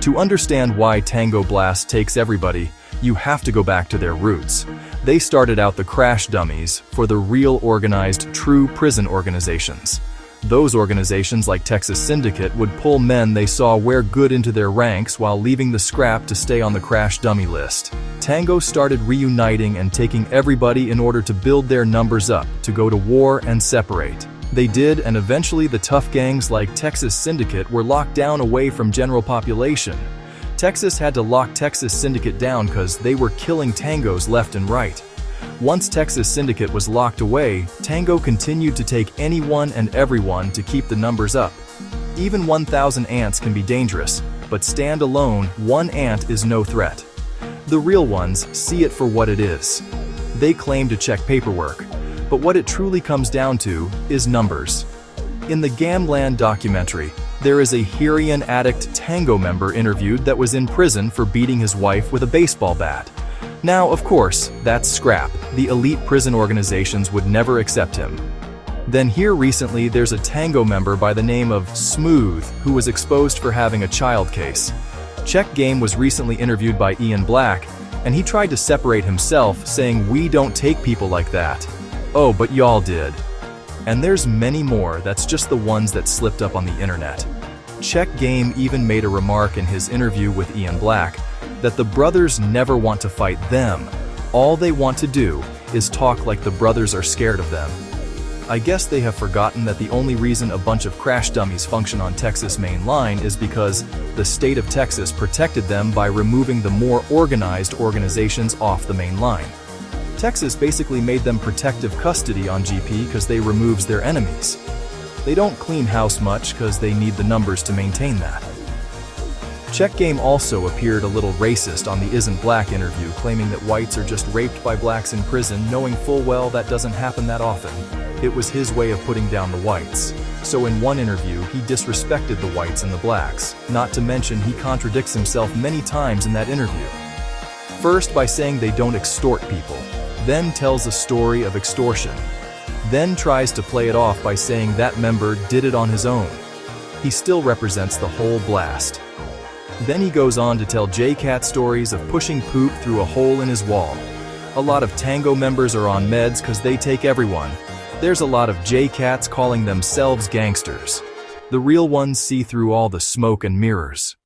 To understand why Tango Blast takes everybody, you have to go back to their roots. They started out the crash dummies for the real organized, true prison organizations. Those organizations like Texas Syndicate would pull men they saw wear good into their ranks while leaving the scrap to stay on the crash dummy list. Tango started reuniting and taking everybody in order to build their numbers up, to go to war and separate. They did, and eventually the tough gangs like Texas Syndicate were locked down away from general population. Texas had to lock Texas Syndicate down because they were killing tangos left and right. Once Texas Syndicate was locked away, Tango continued to take anyone and everyone to keep the numbers up. Even 1,000 ants can be dangerous, but stand alone, one ant is no threat. The real ones see it for what it is. They claim to check paperwork, but what it truly comes down to is numbers. In the Gamland documentary, there is a heroin addict Tango member interviewed that was in prison for beating his wife with a baseball bat. Now, of course, that's scrap. The elite prison organizations would never accept him. Then here recently there's a Tango member by the name of Smooth who was exposed for having a child case. Check Game was recently interviewed by Ian Black, and he tried to separate himself, saying, "We don't take people like that." Oh, but y'all did. And there's many more, that's just the ones that slipped up on the internet. Check Game even made a remark in his interview with Ian Black that the brothers never want to fight them. All they want to do is talk like the brothers are scared of them. I guess they have forgotten that the only reason a bunch of crash dummies function on Texas main line is because the state of Texas protected them by removing the more organized organizations off the main line. Texas basically made them protective custody on GP because they removes their enemies. They don't clean house much because they need the numbers to maintain that. Check Game also appeared a little racist on the Isn't Black interview, claiming that whites are just raped by blacks in prison, knowing full well that doesn't happen that often. It was his way of putting down the whites. So in one interview, he disrespected the whites and the blacks. Not to mention, he contradicts himself many times in that interview. First by saying they don't extort people, then tells a story of extortion, then tries to play it off by saying that member did it on his own. He still represents the whole blast. Then he goes on to tell J-Cat stories of pushing poop through a hole in his wall. A lot of Tango members are on meds because they take everyone. There's a lot of J-Cats calling themselves gangsters. The real ones see through all the smoke and mirrors.